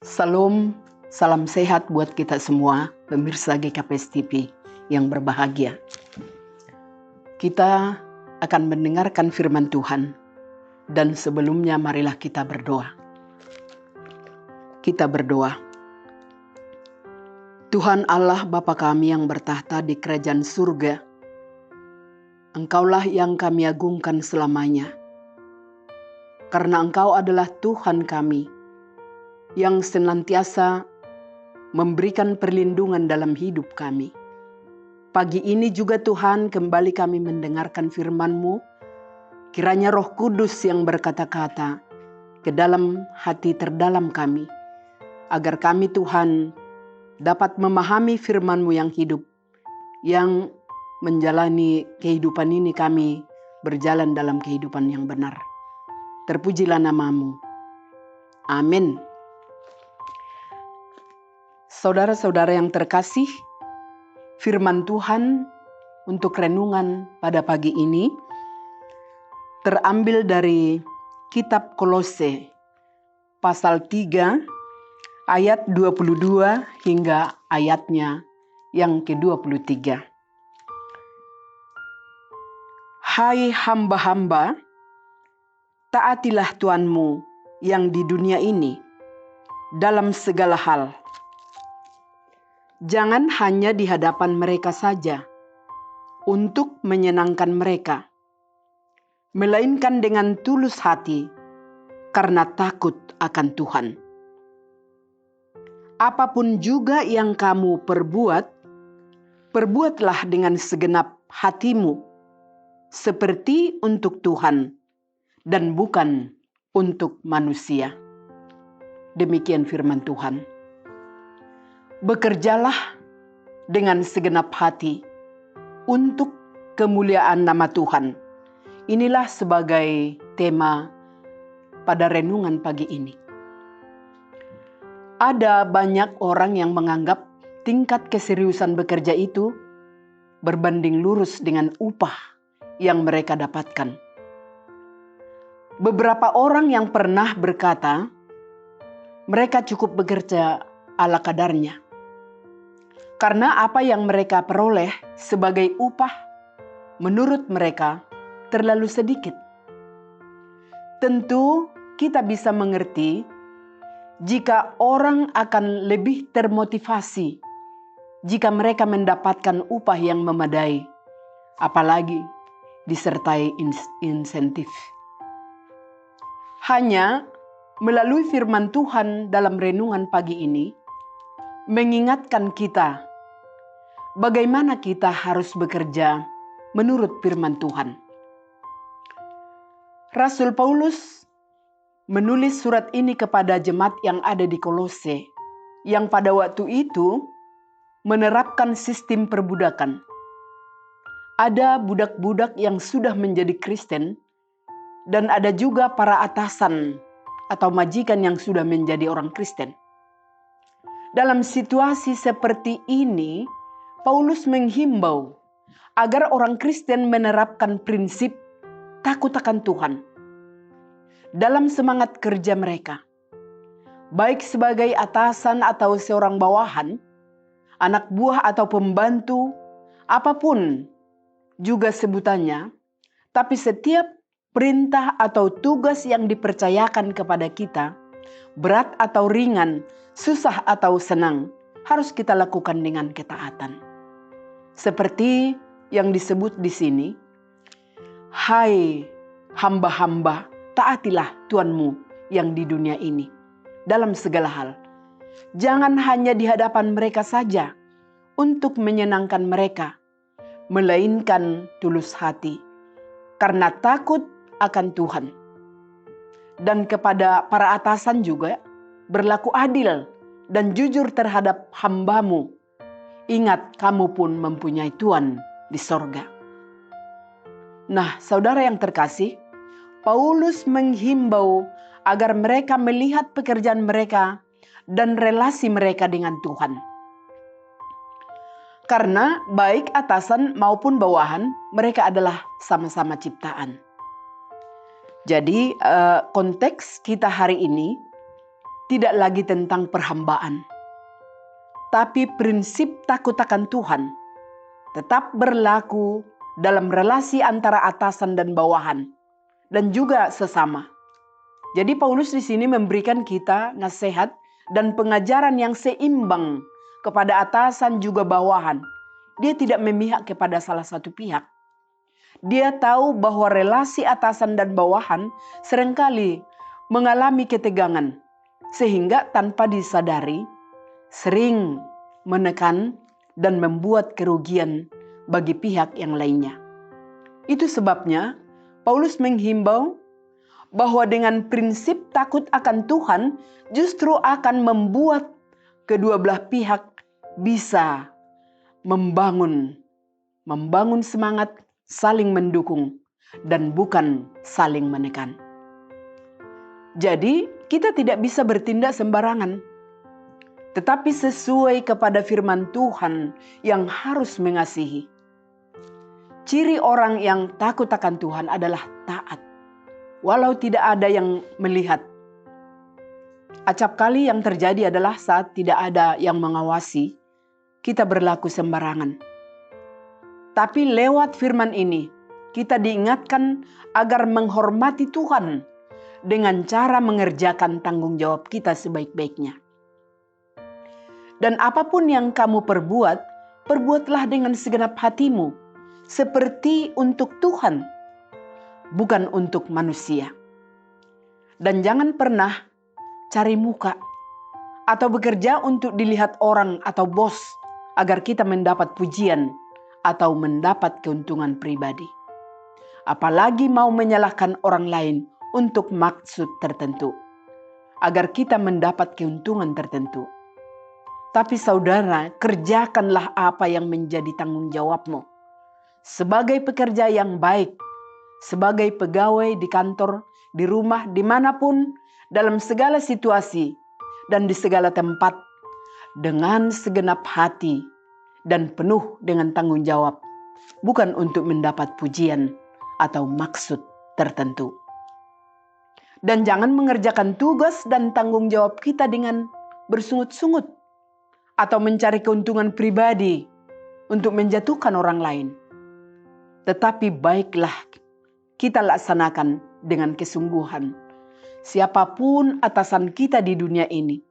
Salam, salam sehat buat kita semua, pemirsa GKPS TV yang berbahagia. Kita akan mendengarkan firman Tuhan, dan sebelumnya marilah kita berdoa. Kita berdoa. Tuhan Allah Bapa kami yang bertahta di kerajaan surga, Engkaulah yang kami agungkan selamanya. Karena Engkau adalah Tuhan kami, yang senantiasa memberikan perlindungan dalam hidup kami. Pagi ini juga Tuhan kembali kami mendengarkan firman-Mu. Kiranya Roh Kudus yang berkata-kata ke dalam hati terdalam kami, agar kami Tuhan dapat memahami firman-Mu yang hidup, yang menjalani kehidupan ini kami berjalan dalam kehidupan yang benar. Terpujilah nama-Mu. Amin. Saudara-saudara yang terkasih, firman Tuhan untuk renungan pada pagi ini terambil dari kitab Kolose pasal 3 ayat 22 hingga ayatnya yang ke-23. Hai hamba-hamba, taatilah Tuhanmu yang di dunia ini dalam segala hal. Jangan hanya di hadapan mereka saja untuk menyenangkan mereka, melainkan dengan tulus hati karena takut akan Tuhan. Apapun juga yang kamu perbuat, perbuatlah dengan segenap hatimu, seperti untuk Tuhan dan bukan untuk manusia. Demikian firman Tuhan. Bekerjalah dengan segenap hati untuk kemuliaan nama Tuhan. Inilah sebagai tema pada renungan pagi ini. Ada banyak orang yang menganggap tingkat keseriusan bekerja itu berbanding lurus dengan upah yang mereka dapatkan. Beberapa orang yang pernah berkata, mereka cukup bekerja ala kadarnya. Karena apa yang mereka peroleh sebagai upah menurut mereka terlalu sedikit. Tentu kita bisa mengerti jika orang akan lebih termotivasi jika mereka mendapatkan upah yang memadai, apalagi disertai insentif. Hanya melalui firman Tuhan dalam renungan pagi ini mengingatkan kita bagaimana kita harus bekerja menurut firman Tuhan. Rasul Paulus menulis surat ini kepada jemaat yang ada di Kolose, yang pada waktu itu menerapkan sistem perbudakan. Ada budak-budak yang sudah menjadi Kristen, dan ada juga para atasan atau majikan yang sudah menjadi orang Kristen. Dalam situasi seperti ini, Paulus menghimbau agar orang Kristen menerapkan prinsip takut akan Tuhan dalam semangat kerja mereka. Baik sebagai atasan atau seorang bawahan, anak buah atau pembantu, apapun juga sebutannya, tapi setiap perintah atau tugas yang dipercayakan kepada kita, berat atau ringan, susah atau senang, harus kita lakukan dengan ketaatan. Seperti yang disebut di sini, hai hamba-hamba, taatilah Tuhanmu yang di dunia ini dalam segala hal. Jangan hanya di hadapan mereka saja untuk menyenangkan mereka, melainkan tulus hati karena takut akan Tuhan. Dan kepada para atasan juga, berlaku adil dan jujur terhadap hamba-Mu. Ingat, kamu pun mempunyai Tuhan di sorga. Nah, saudara yang terkasih, Paulus menghimbau agar mereka melihat pekerjaan mereka dan relasi mereka dengan Tuhan. Karena baik atasan maupun bawahan, mereka adalah sama-sama ciptaan. Jadi konteks kita hari ini tidak lagi tentang perhambaan. Tapi prinsip takut akan Tuhan tetap berlaku dalam relasi antara atasan dan bawahan, dan juga sesama. Jadi Paulus di sini memberikan kita nasihat dan pengajaran yang seimbang kepada atasan juga bawahan. Dia tidak memihak kepada salah satu pihak. Dia tahu bahwa relasi atasan dan bawahan seringkali mengalami ketegangan, sehingga tanpa disadari sering menekan dan membuat kerugian bagi pihak yang lainnya. Itu sebabnya Paulus menghimbau bahwa dengan prinsip takut akan Tuhan justru akan membuat kedua belah pihak bisa membangun semangat saling mendukung dan bukan saling menekan. Jadi kita tidak bisa bertindak sembarangan, tetapi sesuai kepada firman Tuhan yang harus mengasihi. Ciri orang yang takut akan Tuhan adalah taat, walau tidak ada yang melihat. Acap kali yang terjadi adalah saat tidak ada yang mengawasi, kita berlaku sembarangan. Tapi lewat firman ini, kita diingatkan agar menghormati Tuhan dengan cara mengerjakan tanggung jawab kita sebaik-baiknya. Dan apapun yang kamu perbuat, perbuatlah dengan segenap hatimu, seperti untuk Tuhan, bukan untuk manusia. Dan jangan pernah cari muka atau bekerja untuk dilihat orang atau bos agar kita mendapat pujian atau mendapat keuntungan pribadi. Apalagi mau menyalahkan orang lain untuk maksud tertentu, agar kita mendapat keuntungan tertentu. Tapi saudara, kerjakanlah apa yang menjadi tanggung jawabmu. Sebagai pekerja yang baik, sebagai pegawai di kantor, di rumah, dimanapun, dalam segala situasi, dan di segala tempat, dengan segenap hati, dan penuh dengan tanggung jawab, bukan untuk mendapat pujian atau maksud tertentu. Dan jangan mengerjakan tugas dan tanggung jawab kita dengan bersungut-sungut atau mencari keuntungan pribadi untuk menjatuhkan orang lain. Tetapi baiklah kita laksanakan dengan kesungguhan. Siapapun atasan kita di dunia ini,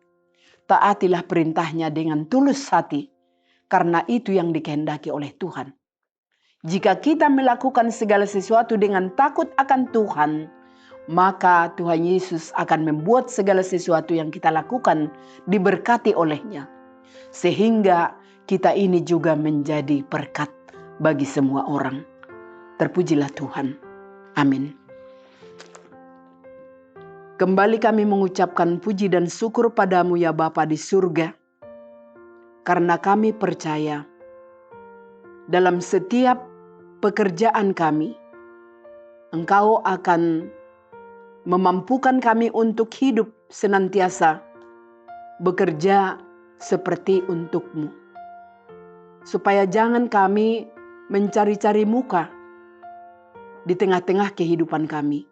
taatilah perintahnya dengan tulus hati, karena itu yang dikehendaki oleh Tuhan. Jika kita melakukan segala sesuatu dengan takut akan Tuhan, maka Tuhan Yesus akan membuat segala sesuatu yang kita lakukan diberkati olehnya. Sehingga kita ini juga menjadi berkat bagi semua orang. Terpujilah Tuhan. Amin. Kembali kami mengucapkan puji dan syukur padamu ya Bapa di surga. Karena kami percaya dalam setiap pekerjaan kami, Engkau akan memampukan kami untuk hidup senantiasa bekerja seperti untuk-Mu. Supaya jangan kami mencari-cari muka di tengah-tengah kehidupan kami.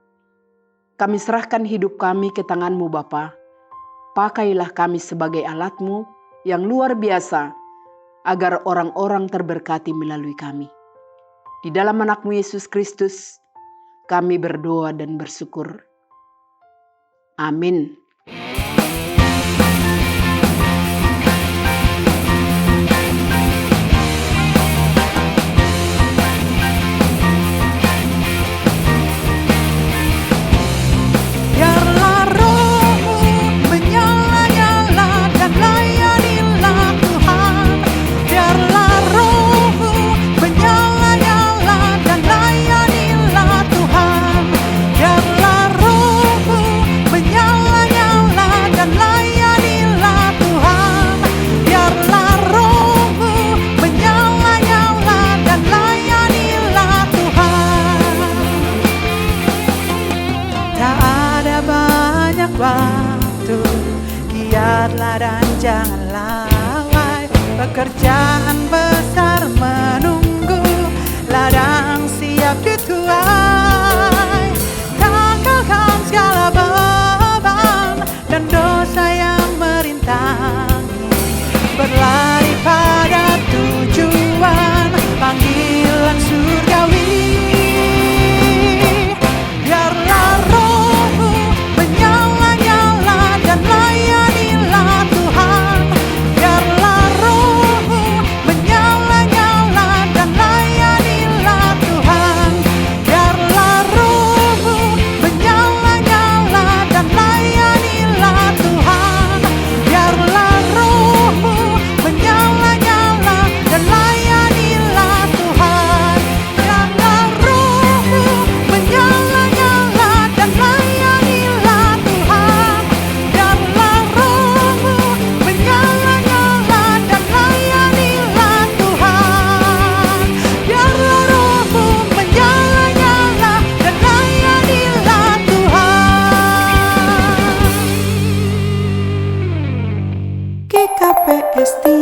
Kami serahkan hidup kami ke tangan-Mu Bapa. Pakailah kami sebagai alat-Mu yang luar biasa agar orang-orang terberkati melalui kami. Di dalam anak-Mu Yesus Kristus kami berdoa dan bersyukur. Amin. Waktu giatlah dan jangan lalai, pekerjaan besar menunggu, ladang siap dituai. Tanggalkan segala beban dan dosa yang Pasti